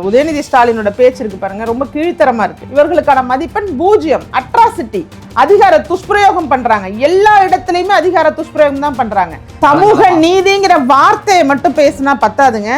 உதயநிதி ஸ்டாலினோட பேச்சு இருக்கு பாருங்க, ரொம்ப கீழ்த்தரமா இருக்கு. இவர்களுக்கான மதிப்பெண் 0. அட்ராசிட்டி, அதிகார துஷ்பிரயோகம் பண்றாங்க. எல்லா இடத்துலயுமே அதிகார துஷ்பிரயோகம் தான் பண்றாங்க. சமூக நீதிங்கிற வார்த்தையை மட்டும் பேசினா பத்தாதுங்க.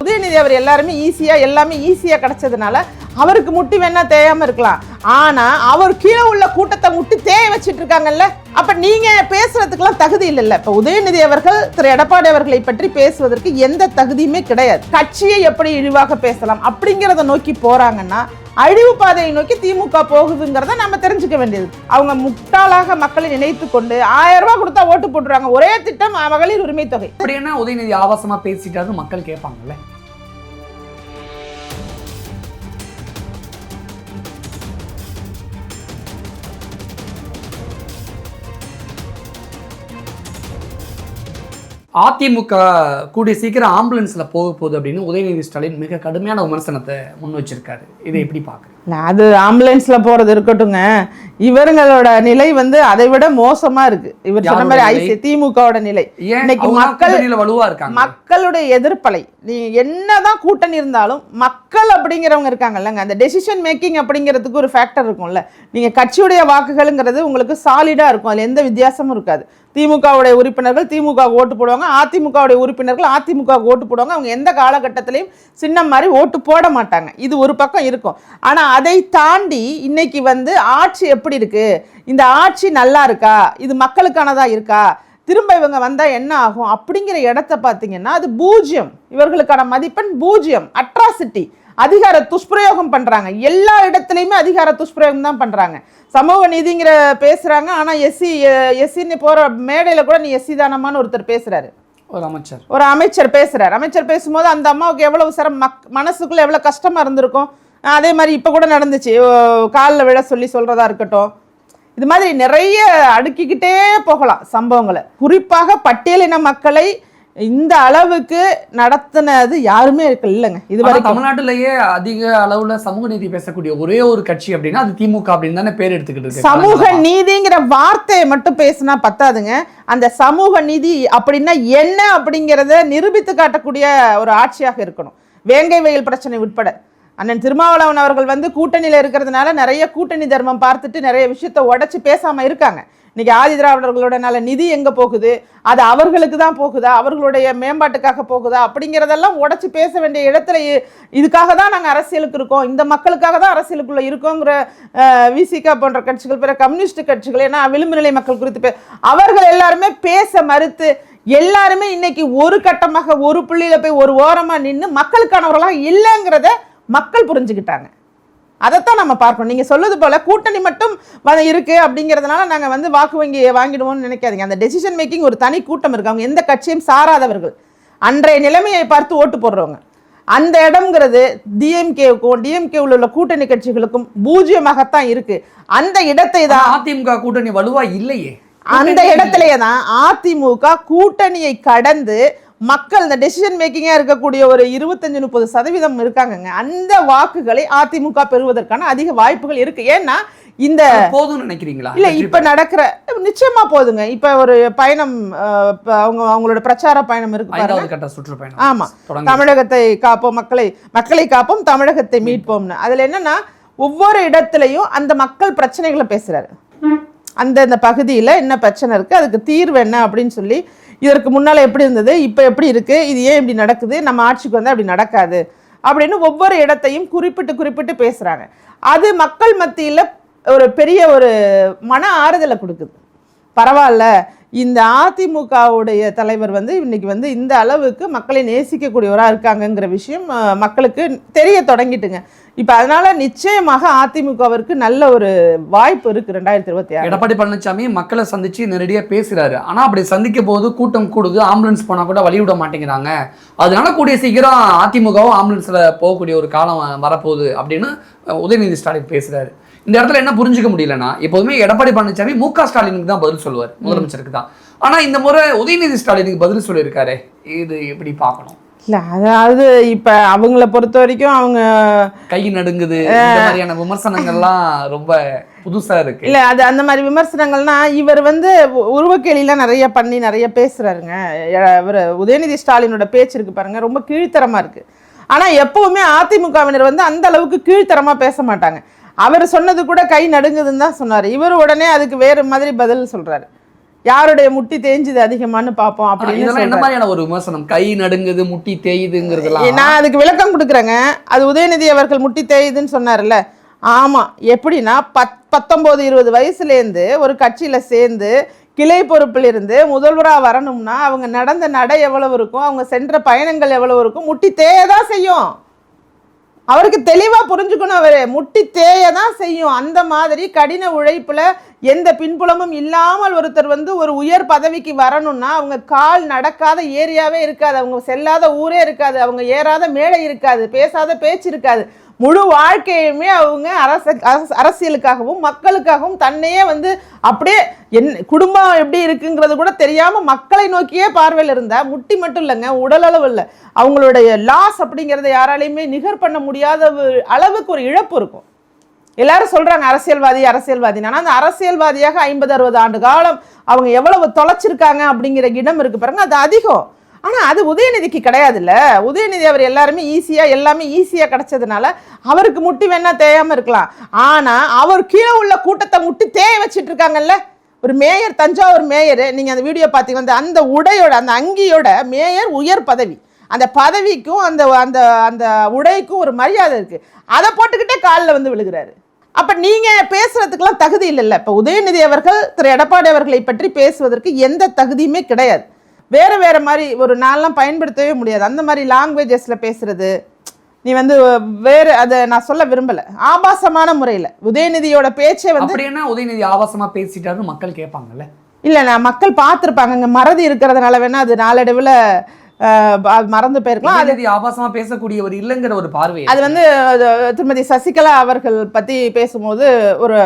உதயநிதி அவர் எல்லாமே ஈஸியா கிடைச்சதுனால அவருக்கு முட்டி வேணா தேயாம இருக்கலாம். ஆனா அவர் கீழே உள்ள கூட்டத்தை முட்டி தேய வச்சிட்டு இருக்காங்கல்ல, அப்ப நீங்க பேசுறதுக்கெல்லாம் தகுதி இல்லைல்ல. இப்ப உதயநிதி அவர்கள் திரு எடப்பாடி அவர்களை பற்றி பேசுவதற்கு எந்த தகுதியுமே கிடையாது. கட்சியை எப்படி இழிவாக பேசலாம் அப்படிங்கிறத நோக்கி போறாங்கன்னா அழிவு பாதையை நோக்கி திமுக போகுதுங்கிறத நம்ம தெரிஞ்சுக்க வேண்டியது. அவங்க முட்டாளாக மக்களை நினைத்து கொண்டு 1000 ரூபாய் கொடுத்தா ஓட்டு போட்டுருவாங்க. ஒரே திட்டம் மகளிர் உரிமை தொகை. அப்படின்னா உதயநிதி ஆபாசமா பேசிட்டாரு மக்கள் கேட்பாங்கல்ல. அதிமுக கூடிய சீக்கிரம் ஆம்புலன்ஸ்ல போக போகுது அப்படின்னு உதயநிதி ஸ்டாலின் மிக கடுமையான விமர்சனத்தை முன் வச்சிருக்காரு. இதை எப்படி பாக்குறீங்க? அது ஆம்புலன்ஸ்ல போறது இருக்கட்டுங்க, இவர்களோட நிலை அதை விட மோசமா இருக்கு. இவர் சொன்ன மாதிரி திமுகவோட நிலை இன்னைக்கு மக்களுடைய எதிர்ப்பலை. நீ என்னதான் கூட்டணி இருந்தாலும் மக்கள் அப்படிங்கிறவங்க இருக்காங்கல்லங்க, அந்த டெசிஷன் மேக்கிங் அப்படிங்கிறதுக்கு ஒரு ஃபேக்டர் இருக்கும்ல. நீங்க கட்சியுடைய வாக்குகள்ங்கிறது உங்களுக்கு சாலிடா இருக்கும், அதுல எந்த வித்தியாசமும் இருக்காது. திமுகவுடைய உறுப்பினர்கள் திமுக ஓட்டு போடுவாங்க, அதிமுகவுடைய உறுப்பினர்கள் அதிமுக ஓட்டு போடுவாங்க. அவங்க எந்த காலகட்டத்திலையும் சின்னம் மாதிரி ஓட்டு போட மாட்டாங்க. இது ஒரு பக்கம் இருக்கும். ஆனா அதை தாண்டி இன்னைக்கு ஆட்சி எப்படி இருக்கு, இந்த ஆட்சி நல்லா இருக்கா, இது மக்களுக்கானதா இருக்கா, திரும்ப இவங்க வந்தா என்ன ஆகும் அப்படிங்கிற இடத்த பார்த்தீங்கன்னா அது 0. இவர்களுக்கான மதிப்பெண் 0. அட்ராசிட்டி, அதிகார துஷ்பிரயோகம் பண்றாங்க. எல்லா இடத்துலையுமே அதிகார துஷ்பிரயோகம் தான் பண்றாங்க. சமூக நீதிங்கிற பேசுறாங்க, ஆனா எஸ்சின்னு போற மேடையில கூட நீ எஸ்சி தானமான்னு ஒருத்தர் பேசுறாரு. ஒரு அமைச்சர் பேசுறாரு. அமைச்சர் பேசும்போது அந்த அம்மாவுக்கு எவ்வளவு மனசுக்குள்ள எவ்வளவு கஷ்டமா இருந்திருக்கும். அதே மாதிரி இப்ப கூட நடந்துச்சு, காலில் விழ சொல்றதா இருக்கட்டும். இது மாதிரி நிறைய அடுக்கிக்கிட்டே போகலாம் சம்பவங்களை. குறிப்பாக பட்டியலின மக்களை இந்த அளவுக்கு நடத்தினது யாருமே இல்லைங்க. இதுவரை தமிழ்நாட்டிலேயே அதிக அளவுல சமூக நீதி பேசக்கூடிய ஒரே ஒரு கட்சி அப்படின்னா அது திமுக அப்படின்னு தானே பேர் எடுத்துக்கிட்டு. சமூக நீதிங்கிற வார்த்தையை மட்டும் பேசினா பத்தாதுங்க. அந்த சமூக நீதி அப்படின்னா என்ன அப்படிங்கிறத நிரூபித்து காட்டக்கூடிய ஒரு ஆட்சியாக இருக்கணும். வேங்கை வயல் பிரச்சனை உட்பட அண்ணன் திருமாவளவன் அவர்கள் கூட்டணியில இருக்கிறதுனால நிறைய கூட்டணி தர்மம் பார்த்துட்டு நிறைய விஷயத்தை உடைச்சு பேசாம இருக்காங்க. இன்னைக்கு ஆதி திராவிடர்களோட நிதி எங்க போகுது, அது அவர்களுக்கு தான் போகுதா, அவர்களுடைய மேம்பாட்டுக்காக போகுதா அப்படிங்கிறதெல்லாம் உடைச்சு பேச வேண்டிய இடத்துல இதுக்காக தான் நாங்கள் அரசியலுக்கு இருக்கோம், இந்த மக்களுக்காக தான் அரசியலுக்குள்ள இருக்கோங்கிற விசிக போன்ற கட்சிகள், பிற கம்யூனிஸ்ட் கட்சிகள், ஏன்னா விளிம்பு நிலை மக்கள் குறித்து அவர்கள் எல்லாருமே பேச மறுத்து எல்லாருமே இன்னைக்கு ஒரு கட்டமாக ஒரு புள்ளியில போய் ஒரு ஓரமா நின்று மக்களுக்கானவர்களாக இல்லைங்கிறத மக்கள் புரிஞ்சுக்கிட்டாங்க. அதைத்தான் நம்ம பார்க்கணும். நீங்க சொல்லுது போல கூட்டணி மட்டும் இருக்கு அப்படிங்கிறதுனால நாங்க வாக்கு வங்கி வாங்கிடுவோம்னு நினைக்காதீங்க. அந்த டெசிஷன் மேக்கிங் ஒரு தனி கூட்டம் இருக்கு. அவங்க எந்த கட்சியும் சாராதவர்கள், அன்றைய நிலைமையை பார்த்து ஓட்டு போடுறவங்க. அந்த இடம்ங்கிறது டிஎம்கேவுக்கும் டிஎம்கே உள்ள கூட்டணி கட்சிகளுக்கும் 0-ஆகத்தான் இருக்கு. அந்த இடத்தை தான் அதிமுக கூட்டணி வலுவா இல்லையே. அந்த இடத்திலேயே தான் அதிமுக கூட்டணியை கடந்து மக்கள் இந்த டெசிஷன் மேக்கிங்கா இருக்கக்கூடிய ஒரு 25-30% இருக்காங்கங்க. அந்த வாக்குகளை அதிமுக பெறுவதற்கான அதிக வாய்ப்புகள் இருக்கு. ஏன்னா இந்த போதும் நினைக்கிறீங்களா? இல்ல, இப்ப நடக்கிற நிச்சயமா போதுங்க. இப்ப ஒரு பயணம், அவங்களோட பிரச்சார பயணம் இருக்கு, சுற்றுப்பயணம். ஆமா, தமிழகத்தை காப்போம், மக்களை காப்போம், தமிழகத்தை மீட்போம்னு. அதுல என்னன்னா ஒவ்வொரு இடத்துலயும் அந்த மக்கள் பிரச்சனைகளை பேசுறாரு. அந்த பகுதியில என்ன பிரச்சனை இருக்கு, அதுக்கு தீர்வு என்ன அப்படின்னு சொல்லி, இதற்கு முன்னால எப்படி இருந்தது, இப்ப எப்படி இருக்கு, இது ஏன் இப்படி நடக்குது, நம்ம ஆட்சிக்கு அப்படி நடக்காது அப்படின்னு ஒவ்வொரு இடத்தையும் குறிப்பிட்டு பேசுறாங்க. அது மக்கள் மத்தியில ஒரு பெரிய ஒரு மன ஆறுதலை கொடுக்குது. பரவாயில்ல, இந்த அதிமுகவுடைய தலைவர் இன்னைக்கு இந்த அளவுக்கு மக்களை நேசிக்கக்கூடியவராக இருக்காங்கங்கிற விஷயம் மக்களுக்கு தெரிய தொடங்கிட்டுங்க. இப்போ அதனால நிச்சயமாக அதிமுகவிற்கு நல்ல ஒரு வாய்ப்பு இருக்கு 2026. எடப்பாடி பழனிசாமி மக்களை சந்திச்சு நேரடியாக பேசுறாரு. ஆனால் அப்படி சந்திக்கும் போது கூட்டம் கூடுது, ஆம்புலன்ஸ் போனால் கூட வழி விட மாட்டேங்கிறாங்க. அதனால கூடிய சீக்கிரம் அதிமுகவும் ஆம்புலன்ஸில் போகக்கூடிய ஒரு காலம் வரப்போகுது அப்படின்னு உதயநிதி ஸ்டாலின் பேசுறாரு. இந்த இடத்துல என்ன புரிஞ்சுக்க முடியலன்னா, எப்போதுமே எடப்பாடி பழனிசாமி முக ஸ்டாலினுக்கு தான் பதில் சொல்லுவார், முதலமைச்சருக்கு தான். ஆனா இந்த முறை உதயநிதி ஸ்டாலினுக்கு பதில் சொல்லியிருக்காரு. இது எப்படி பார்க்கணும்? இல்ல அதாவது இப்ப அவங்கள பொறுத்த வரைக்கும் அவங்க கை நடுங்குது இந்த மாதிரியான விமர்சனங்கள்லாம் ரொம்ப புதுசா இருக்கு. இல்ல அது அந்த மாதிரி விமர்சனங்கள்னா இவர் வந்து உருவக்கேலிலாம் நிறைய பண்ணி நிறைய பேசுறாருங்க. இவர் உதயநிதி ஸ்டாலினோட பேச்சு இருக்கு பாருங்க, ரொம்ப கீழ்த்தரமா இருக்கு. ஆனா எப்பவுமே அதிமுகவினர் வந்து அந்த அளவுக்கு கீழ்த்தரமா பேச மாட்டாங்க. அவர் சொன்னது கூட கை நடுங்குதுன்னு தான் சொன்னாரு. இவர் உடனே அதுக்கு வேற மாதிரி பதில் சொல்றாரு. யாருடைய முட்டி தேய்ஞ்சுது அதிகமானு பார்ப்போம் அப்படின்னு. என்ன மாதிரியான ஒரு விமர்சனம்? கை நடுங்குது, முட்டி தேயுதுங்கிறதுலாம் நான் அதுக்கு விளக்கம் கொடுக்குறேங்க. அது உதயநிதி அவர்கள் முட்டி தேயுதுன்னு சொன்னார்ல. ஆமா, எப்படின்னா 19-20 வயசுலேருந்து ஒரு கட்சியில சேர்ந்து கிளை பொறுப்பில் இருந்து முதல்வராக வரணும்னா அவங்க நடந்த நடை எவ்வளவு இருக்கும், அவங்க சென்ற பயணங்கள் எவ்வளவு இருக்கும், முட்டி தேயதான் செய்யும். அவருக்கு தெளிவாக புரிஞ்சுக்கணும். அவர் முட்டி தேய தான் செய்யும். அந்த மாதிரி கடின உழைப்பில் எந்த பின்புலமும் இல்லாமல் ஒருத்தர் வந்து ஒரு உயர் பதவிக்கு வரணும்னா அவங்க கால் நடக்காத ஏரியாவே இருக்காது, அவங்க செல்லாத ஊரே இருக்காது, அவங்க ஏறாத மேடை இருக்காது, பேசாத பேச்சு இருக்காது. முழு வாழ்க்கையுமே அவங்க அரசியலுக்காகவும் மக்களுக்காகவும் தன்னையே வந்து அப்படியே குடும்பம் எப்படி இருக்குங்கிறது கூட தெரியாமல் மக்களை நோக்கியே பார்வையில் இருந்தால் முட்டி மட்டும் இல்லைங்க, உடலளவு இல்லை, அவங்களுடைய லாஸ் அப்படிங்கிறத யாராலையுமே நிகர் பண்ண முடியாத அளவுக்கு ஒரு இழப்பு இருக்கும். எல்லாரும் சொல்கிறாங்க அரசியல்வாதி. ஆனால் அந்த அரசியல்வாதியாக 50-60 ஆண்டு காலம் அவங்க எவ்வளவு தொலைச்சிருக்காங்க அப்படிங்கிற இடம் இருக்குது பாருங்க, அது அதிகம். ஆனால் அது உதயநிதிக்கு கிடையாதுல்ல. உதயநிதி அவர் எல்லாமே ஈஸியாக கிடச்சதுனால அவருக்கு முட்டி வேணா தேயாமல் இருக்கலாம். ஆனால் அவர் கீழே உள்ள கூட்டத்தை முட்டி தேய வச்சுட்டு இருக்காங்கல்ல. ஒரு மேயர், தஞ்சாவூர் மேயர், நீங்கள் அந்த வீடியோ பார்த்தீங்கன்னா அந்த உடையோட அந்த அங்கியோட மேயர் உயர் பதவி, அந்த பதவிக்கும் அந்த அந்த அந்த உடைக்கும் ஒரு மரியாதை இருக்குது. அதை போட்டுக்கிட்டே காலில் வந்து விழுகிறாரு. அப்போ நீங்கள் பேசுகிறதுக்கெல்லாம் தகுதி இல்லைல்ல. இப்போ உதயநிதி அவர்கள் திரு எடப்பாடி அவர்களை பற்றி பேசுவதற்கு எந்த தகுதியுமே கிடையாது. வேறு மாதிரி ஒரு நாளெலாம் பயன்படுத்தவே முடியாது. அந்த மாதிரி லாங்குவேஜஸில் பேசுகிறது நீ வந்து வேறு, அதை நான் சொல்ல விரும்பலை. ஆபாசமான முறையில் உதயநிதியோட பேச்சை வந்து அப்படின்னா உதயநிதி ஆபாசமாக பேசிட்டாருன்னு மக்கள் கேட்பாங்கல்ல. இல்லை, நான் மக்கள் பார்த்துருப்பாங்க. இங்கே மறதி இருக்கிறதுனால வேணால் அது நாளடைவில் மறந்து போயிருக்கலாம். அது ஆபாசமாக பேசக்கூடியவர் இல்லைங்கிற ஒரு பார்வை. அது வந்து திருமதி சசிகலா அவர்கள் பற்றி பேசும்போது ஒரு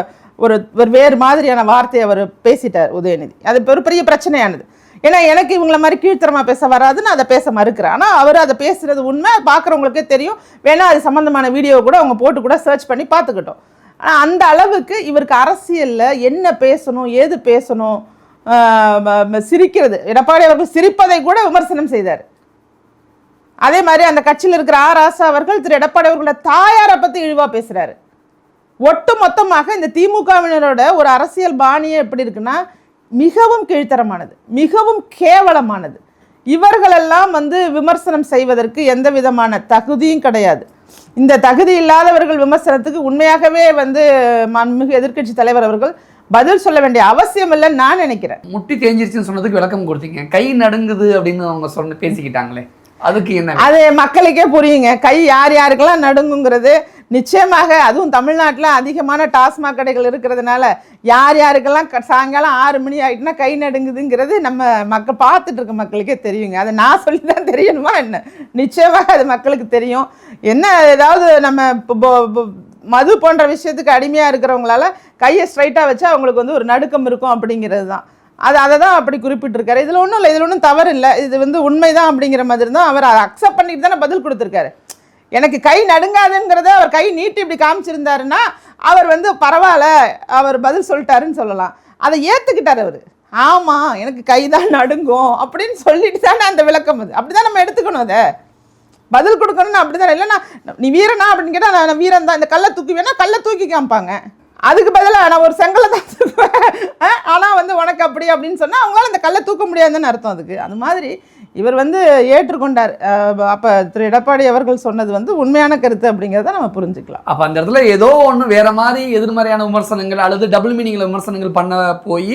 ஒரு வேறு மாதிரியான வார்த்தையை அவர் பேசிட்டார் உதயநிதி. அது ஒரு பெரிய பிரச்சனையானது. ஏன்னா எனக்கு இவங்கள மாதிரி கீழ்த்தரமாக பேச வராதுன்னு அதை பேச மறுக்கிறேன். ஆனால் அவர் அதை பேசுகிறது உண்மை, பார்க்குறவங்களுக்கே தெரியும். வேணால் அது சம்மந்தமான வீடியோ கூட அவங்க போட்டு கூட சர்ச் பண்ணி பார்த்துக்கிட்டோம். ஆனால் அந்த அளவுக்கு இவருக்கு அரசியலில் என்ன பேசணும், ஏது பேசணும், சிரிக்கிறது, எடப்பாடி அவர்கள் சிரிப்பதை கூட விமர்சனம் செய்தார். அதே மாதிரி அந்த கட்சியில் இருக்கிற ராசா அவர்கள் திரு எடப்பாடி அவர்களோட தாயாரை பற்றி இழிவாக பேசுகிறாரு. ஒட்டு மொத்தமாக இந்த திமுகவினரோட ஒரு அரசியல் பாணியே எப்படி இருக்குன்னா மிகவும் கீழ்த்தரமானது, மிகவும் கேவலமானது. இவர்களெல்லாம் வந்து விமர்சனம் செய்வதற்கு எந்த விதமான தகுதியும் கிடையாது. இந்த தகுதி இல்லாதவர்கள் விமர்சனத்துக்கு உண்மையாகவே வந்து மாண்புமிகு எதிர்க்கட்சி தலைவர் அவர்கள் பதில் சொல்ல வேண்டிய அவசியம் இல்லைன்னு நான் நினைக்கிறேன். முட்டி தேஞ்சிருச்சுன்னு சொன்னதுக்கு விளக்கம் கொடுத்தீங்க. கை நடுங்குது அப்படின்னு அவங்க பேசிக்கிட்டாங்களே, அதுக்கு என்ன? அது மக்களுக்கே புரியுங்க. கை யார் யாருக்கெல்லாம் நடுங்குங்கிறது நிச்சயமாக. அதுவும் தமிழ்நாட்டில் அதிகமான டாஸ்மாக் கடைகள் இருக்கிறதுனால யார் யாருக்கெல்லாம் சாயங்காலம் 6 மணி ஆகிட்டுனா கை நடுங்குதுங்கிறது நம்ம மக்கள் பார்த்துட்டு இருக்க மக்களுக்கே தெரியுங்க. அதை நான் சொல்லி தான் தெரியணுமா என்ன? நிச்சயமாக அது மக்களுக்கு தெரியும். என்ன ஏதாவது நம்ம மது போன்ற விஷயத்துக்கு அடிமையாக இருக்கிறவங்களால கையை ஸ்ட்ரைட்டாக வச்சா அவங்களுக்கு வந்து ஒரு நடுக்கம் இருக்கும் அப்படிங்கிறது தான். அதை தான் அப்படி குறிப்பிட்டிருக்காரு. இதில் ஒன்றும் இல்லை, இதில் ஒன்றும் தவறு இல்லை, இது வந்து உண்மைதான் அப்படிங்கிற மாதிரி தான் அவர் அதை அக்செப்ட் பண்ணிட்டு தானே பதில் கொடுத்துருக்காரு. எனக்கு கை நடுங்காதுங்கிறத அவர் கை நீட்டி இப்படி காமிச்சிருந்தாருன்னா அவர் வந்து பரவாயில்ல, அவர் பதில் சொல்லிட்டாருன்னு சொல்லலாம். அதை ஏற்றுக்கிட்டார் அவர். ஆமாம், எனக்கு கை தான் நடுங்கும் அப்படின்னு சொல்லிட்டு தானே அந்த விளக்கம். அது அப்படி தான் நம்ம எடுத்துக்கணும். அதை பதில் கொடுக்கணும்னு அப்படி தானே. இல்லைன்னா நீ வீரனா அப்படின்னு கேட்டால் நான் வீரன் தான், இந்த கல்லை தூக்கி வேணா கல்லை தூக்கி காமிப்பாங்க. அதுக்கு பதிலாக நான் ஒரு செங்கலை தான் தூக்குவேன், ஆனால் வந்து உனக்கு அப்படி அப்படின்னு சொன்னால் அவங்களால அந்த கல்லை தூக்க முடியாதுன்னு அர்த்தம் அதுக்கு. அது மாதிரி இவர் வந்து ஏற்றுக்கொண்டார். அப்போ திரு எடப்பாடி அவர்கள் சொன்னது வந்து உண்மையான கருத்து அப்படிங்கிறத நம்ம புரிஞ்சுக்கலாம். அப்போ அந்த இடத்துல ஏதோ ஒன்று வேற மாதிரி எதிர்மறையான விமர்சனங்கள் அல்லது டபுள் மீனிங்ல விமர்சனங்கள் பண்ண போய்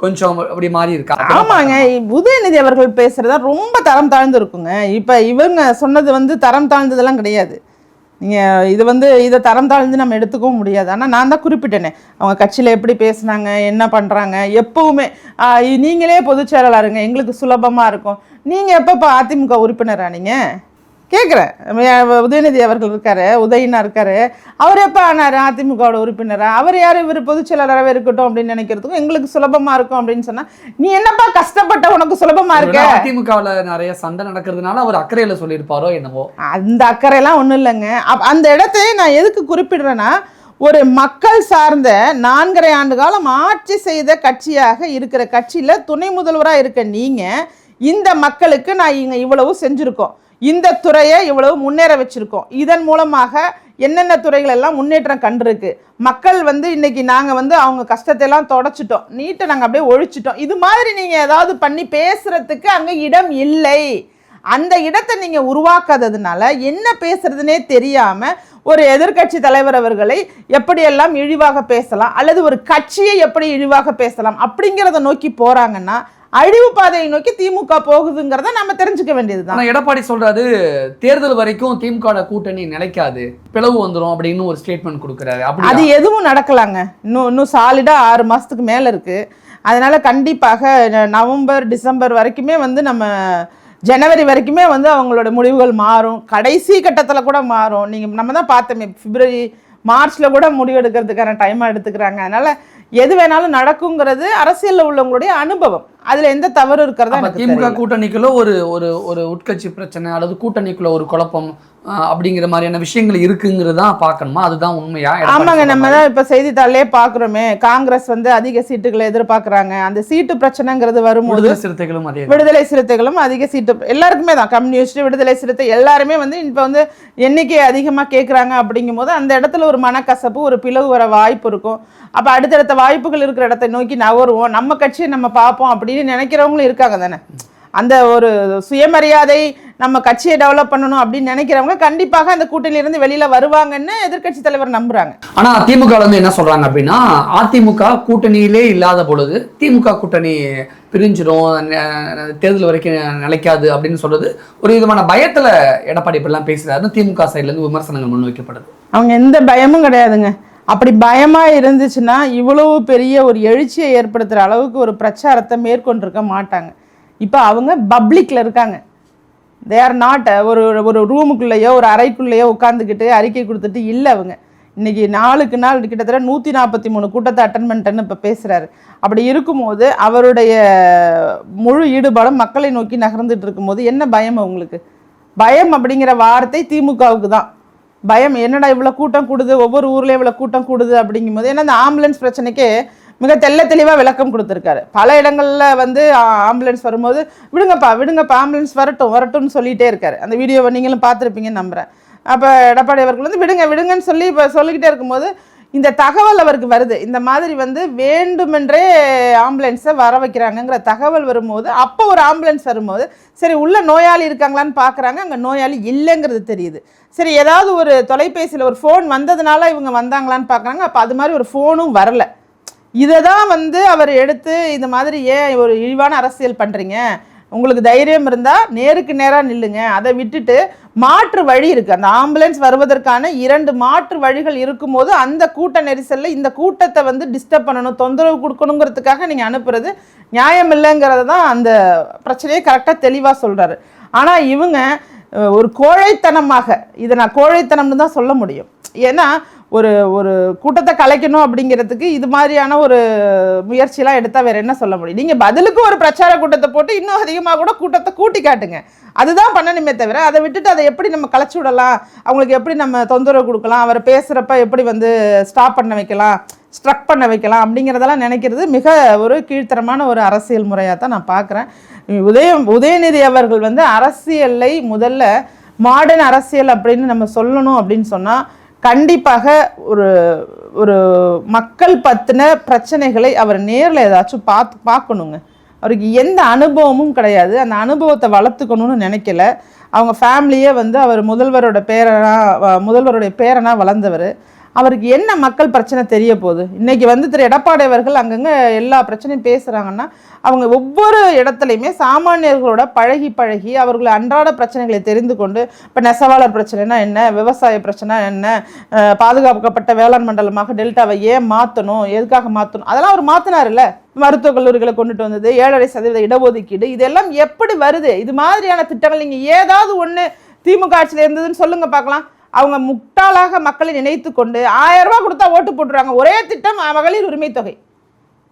கொஞ்சம் அப்படி மாறி இருக்கா? ஆமாங்க, உதயநிதி அவர்கள் பேசுறதா ரொம்ப தரம் தாழ்ந்து இருக்குங்க. இப்போ இவங்க சொன்னது வந்து தரம் தாழ்ந்ததெல்லாம் கிடையாது. நீங்கள் இது வந்து இதை தரம் தாழ்ந்து நம்ம எடுத்துக்கவும் முடியாது. ஆனால் நான் தான் குறிப்பிட்டேனே, அவங்க கட்சியில் எப்படி பேசுனாங்க, என்ன பண்ணுறாங்க. எப்போவுமே நீங்களே பொதுச் செயலாளருங்க, எங்களுக்கு சுலபமாக இருக்கும். நீங்கள் எப்போ அதிமுக உறுப்பினரா? நீங்கள் கேட்குறேன். உதயநிதி அவர்கள் இருக்காரு, உதயனா இருக்காரு, அவர் எப்போ ஆனார் அதிமுகவோட உறுப்பினரா? அவர் யார், இவர் பொதுச் செயலாளராகவே இருக்கட்டும் அப்படின்னு நினைக்கிறதுக்கும் எங்களுக்கு சுலபமாக இருக்கும் அப்படின்னு சொன்னால், நீ என்னப்பா கஷ்டப்பட்ட உனக்கு சுலபமாக இருக்க? அதிமுகவில் நிறைய சண்டை நடக்கிறதுனால அவர் அக்கறையில் சொல்லியிருப்பாரோ என்னவோ. அந்த அக்கறையெல்லாம் ஒன்றும் இல்லைங்க. அந்த இடத்தை நான் எதுக்கு குறிப்பிடுறேன்னா, ஒரு மக்கள் சார்ந்த 4.5 ஆண்டு காலம் ஆட்சி செய்த கட்சியாக இருக்கிற கட்சியில் துணை முதல்வராக இருக்க நீங்கள், இந்த மக்களுக்கு நான் இங்கே இவ்வளவு செஞ்சுருக்கோம், இந்த துறையை இவ்வளவு முன்னேற வச்சுருக்கோம், இதன் மூலமாக என்னென்ன துறைகள் எல்லாம் முன்னேற்றம் கண்டிருக்கு, மக்கள் இன்னைக்கு நாங்கள் அவங்க கஷ்டத்தை எல்லாம் தொடச்சிட்டோம், நீட்டை நாங்கள் அப்படியே ஒழிச்சிட்டோம், இது மாதிரி நீங்கள் ஏதாவது பண்ணி பேசுகிறதுக்கு அங்கே இடம் இல்லை. அந்த இடத்தை நீங்கள் உருவாக்காததுனால என்ன பேசுறதுனே தெரியாமல் ஒரு எதிர்கட்சி தலைவர் அவர்களை எப்படியெல்லாம் இழிவாக பேசலாம், அல்லது ஒரு கட்சியை எப்படி இழிவாக பேசலாம் அப்படிங்கிறத நோக்கி போகிறாங்கன்னா, அழிவு பாதையை நோக்கி திமுக போகுதுங்கிறத நம்ம தெரிஞ்சுக்க வேண்டியதுதான். எடப்பாடி சொல்றாரு, தேர்தல் வரைக்கும் திமுக கூட்டணி நிலைக்காது, பிளவு வந்துடும் அப்படின்னு ஒரு ஸ்டேட்மெண்ட் கொடுக்குறாரு. அது எதுவும் நடக்கலாங்க. இன்னும் சாலிடா 6 மாசத்துக்கு மேல இருக்கு. அதனால கண்டிப்பாக நவம்பர் டிசம்பர் வரைக்குமே நம்ம ஜனவரி வரைக்குமே அவங்களோட முடிவுகள் மாறும். கடைசி கட்டத்தில் கூட மாறும். நம்ம தான் பார்த்தோமே, பிப்ரவரி மார்ச்சில் கூட முடிவு எடுக்கிறதுக்கான டைமாக எடுத்துக்கிறாங்க. அதனால் எது வேணாலும் நடக்குங்கிறது அரசியலில் உள்ளவங்களுடைய அனுபவம். அதில் எந்த தவறு இருக்கிறதா? திமுக கூட்டணிக்குள்ள ஒரு ஒரு ஒரு உட்கட்சி பிரச்சனை அல்லது கூட்டணிக்குள்ள ஒரு குழப்பம் அப்படிங்கிற மாதிரியான விஷயங்கள் இருக்குங்கிறது தான் பார்க்கணுமா? அதுதான் உண்மையா? ஆமாங்க, நம்ம தான் இப்போ செய்தித்தாளே பார்க்குறோமே, காங்கிரஸ் அதிக சீட்டுகளை எதிர்பார்க்குறாங்க. அந்த சீட்டு பிரச்சனைங்கிறது வரும்போது விடுதலை சிறுத்தைகளும் அதிக சீட்டு, எல்லாருக்குமே தான், கம்யூனிஸ்ட் விடுதலை சிறுத்தை எல்லாருமே இப்போ எண்ணிக்கை அதிகமாக கேட்குறாங்க. அப்படிங்கும் போது அந்த இடத்துல ஒரு மனக்கசப்பு, ஒரு பிளவு வர வாய்ப்பு இருக்கும். அப்போ அடுத்தடுத்த வாய்ப்புகள் இருக்கிற இடத்தை நோக்கி நகருவோம், நம்ம கட்சியை நம்ம பார்ப்போம் அப்படின்னு நினைக்கிறவங்களும் இருக்காங்க தானே. அந்த ஒரு சுயமரியாதை, நம்ம கட்சியை டெவலப் பண்ணணும் அப்படின்னு நினைக்கிறவங்க கண்டிப்பாக அந்த கூட்டணியிலிருந்து வெளியில வருவாங்கன்னு எதிர்கட்சி தலைவர் நம்புறாங்க. ஆனா திமுக என்ன சொல்றாங்க அப்படின்னா, அதிமுக கூட்டணியிலே இல்லாத பொழுது திமுக கூட்டணி பிரிஞ்சிடும், தேர்தல் வரைக்கும் நிலைக்காது அப்படின்னு சொல்றது ஒரு விதமான பயத்துல எடப்பாடி இப்படிலாம் பேசுறாருன்னு திமுக சைட்ல இருந்து விமர்சனங்கள் முன்வைக்கப்படுது. அவங்க எந்த பயமும் கிடையாதுங்க. அப்படி பயமா இருந்துச்சுன்னா இவ்வளவு பெரிய ஒரு எழுச்சியை ஏற்படுத்துற அளவுக்கு ஒரு பிரச்சாரத்தை மேற்கொண்டிருக்க மாட்டாங்க. இப்போ அவங்க பப்ளிக்ல இருக்காங்க. தே ஆர் நாட் ஒரு ரூமுக்குள்ளேயோ ஒரு அறைக்குள்ளேயோ உட்காந்துக்கிட்டு அறிக்கை கொடுத்துட்டு இல்லை. அவங்க இன்னைக்கு நாளுக்கு நாள் கிட்டத்தட்ட 143 கூட்டத்தை அட்டன் பண்ணிட்டேன்னு இப்போ பேசுகிறாரு. அப்படி இருக்கும்போது அவருடைய முழு ஈடுபாடும் மக்களை நோக்கி நகர்ந்துட்டு இருக்கும்போது என்ன பயம் அவங்களுக்கு? பயம் அப்படிங்கிற வார்த்தை திமுகவுக்கு தான். பயம் என்னடா இவ்வளோ கூட்டம் கூடுது, ஒவ்வொரு ஊர்லேயும் இவ்வளோ கூட்டம் கூடுது அப்படிங்கும்போது, ஏன்னா இந்த ஆம்புலன்ஸ் பிரச்சனைக்கே மிக தெளிவாக விளக்கம் கொடுத்துருக்காரு. பல இடங்களில் ஆம்புலன்ஸ் வரும்போது விடுங்கப்பா ஆம்புலன்ஸ் வரட்டும்னு சொல்லிகிட்டே இருக்காரு. அந்த வீடியோவை நீங்களும் பார்த்துருப்பீங்கன்னு நம்புகிறேன். அப்போ எடப்பாடி அவர்கள் விடுங்கன்னு சொல்லி இப்போ சொல்லிக்கிட்டே இருக்கும்போது இந்த தகவல் அவருக்கு வருது. இந்த மாதிரி வேண்டுமென்றே ஆம்புலன்ஸை வர வைக்கிறாங்கங்கிற தகவல் வரும்போது, அப்போ ஒரு ஆம்புலன்ஸ் வரும்போது சரி உள்ள நோயாளி இருக்காங்களான்னு பார்க்குறாங்க. அங்கே நோயாளி இல்லைங்கிறது தெரியுது. சரி ஏதாவது ஒரு தொலைபேசியில் ஒரு ஃபோன் வந்ததுனால இவங்க வந்தாங்களான்னு பார்க்குறாங்க. அப்போ அது மாதிரி ஒரு ஃபோனும் வரல. இதை தான் அவர் எடுத்து இந்த மாதிரி ஏன் ஒரு இழிவான அரசியல் பண்ணுறீங்க, உங்களுக்கு தைரியம் இருந்தால் நேருக்கு நேராக நில்லுங்க, அதை விட்டுட்டு மாற்று வழி இருக்குது. அந்த ஆம்புலன்ஸ் வருவதற்கான 2 மாற்று வழிகள் இருக்கும்போது அந்த கூட்ட நெரிசலில் இந்த கூட்டத்தை டிஸ்டர்ப் பண்ணணும், தொந்தரவு கொடுக்கணுங்கிறதுக்காக நீங்கள் அனுப்புறது நியாயம் இல்லைங்கிறது தான் அந்த பிரச்சனையை கரெக்டாக தெளிவாக சொல்கிறாரு. ஆனால் இவங்க ஒரு கோழைத்தனமாக, இதை நான் கோழைத்தனம்னு தான் சொல்ல முடியும். ஏன்னா ஒரு ஒரு கூட்டத்தை கலைக்கணும் அப்படிங்கிறதுக்கு இது மாதிரியான ஒரு முயற்சியெல்லாம் எடுத்தால் வேறு என்ன சொல்ல முடியும்? நீங்கள் பதிலுக்கு ஒரு பிரச்சார கூட்டத்தை போட்டு இன்னும் அதிகமாக கூட கூட்டத்தை கூட்டி காட்டுங்க. அதுதான் பண்ணணுமே தவிர அதை விட்டுட்டு அதை எப்படி நம்ம கலைச்சி விடலாம், அவங்களுக்கு எப்படி நம்ம தொந்தரவு கொடுக்கலாம், அவர் பேசுகிறப்ப எப்படி ஸ்டாப் பண்ண வைக்கலாம், ஸ்ட்ரக் பண்ண வைக்கலாம் அப்படிங்கிறதெல்லாம் நினைக்கிறது மிக ஒரு கீழ்த்தரமான ஒரு அரசியல் முறையாக தான் நான் பார்க்குறேன். உதயநிதி அவர்கள் அரசியலை முதல்ல மாடர்ன் அரசியல் அப்படின்னு நம்ம சொல்லணும் அப்படின்னு சொன்னால் கண்டிப்பாக ஒரு ஒரு மக்கள் பற்றின பிரச்சனைகளை அவர் நேரில் ஏதாச்சும் பார்க்கணுங்க. அவருக்கு எந்த அனுபவமும் கிடையாது. அந்த அனுபவத்தை வளர்த்துக்கணும்னு நினைக்கல. அவங்க ஃபேமிலியே அவர் முதல்வருடைய பேரனாக வளர்ந்தவர். அவருக்கு என்ன மக்கள் பிரச்சனை தெரிய போகுது? இன்றைக்கி திரு எடப்பாடி அவர்கள் அங்கங்கே எல்லா பிரச்சனையும் பேசுகிறாங்கன்னா அவங்க ஒவ்வொரு இடத்துலையுமே சாமானியர்களோட பழகி அவர்களை அன்றாட பிரச்சனைகளை தெரிந்து கொண்டு, இப்போ நெசவாளர் பிரச்சனைனா என்ன, விவசாய பிரச்சனை என்ன, பாதுகாக்கப்பட்ட வேளாண் மண்டலமாக டெல்டாவை ஏன் மாற்றணும், எதுக்காக மாற்றணும், அதெல்லாம் அவர் மாற்றினார்ல. மருத்துவக் கல்லூரிகளை கொண்டுட்டு வந்தது, 7.5% இடஒதுக்கீடு, இதெல்லாம் எப்படி வருது? இது மாதிரியான திட்டங்கள் நீங்கள் ஏதாவது ஒன்று திமுக ஆட்சியில் இருந்ததுன்னு சொல்லுங்க பார்க்கலாம். அவங்க முட்டாளாக மக்களை நினைத்து கொண்டு 1000 ரூபாய் கொடுத்தா ஓட்டு போட்டுருவாங்க. ஒரே திட்டம் மகளிர் உரிமை தொகை,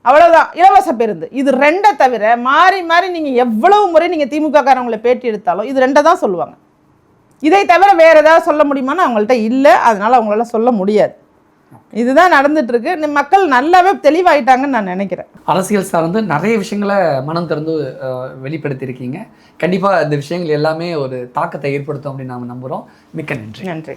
அவ்வளவுதான், இலவச பேருந்து. இது 2 தவிர மாறி மாறி நீங்க எவ்வளவு முறை நீங்க திமுக காரவங்களை பேட்டி எடுத்தாலும் இது 2 தான் சொல்லுவாங்க. இதை தவிர வேற ஏதாவது சொல்ல முடியுமான்னு அவங்கள்ட்ட இல்லை. அதனால அவங்களால சொல்ல முடியாது. இதுதான் நடந்துட்டு இருக்கு. மக்கள் நல்லாவே தெளிவாயிட்டாங்கன்னு நான் நினைக்கிறேன். அரசியல் சார்ந்து நிறைய விஷயங்களை மனம் திறந்து வெளிப்படுத்தியிருக்கீங்க. கண்டிப்பாக இந்த விஷயங்கள் எல்லாமே ஒரு தாக்கத்தை ஏற்படுத்தும் அப்படின்னு நாம நம்புகிறோம். மிக்க நன்றி. நன்றி.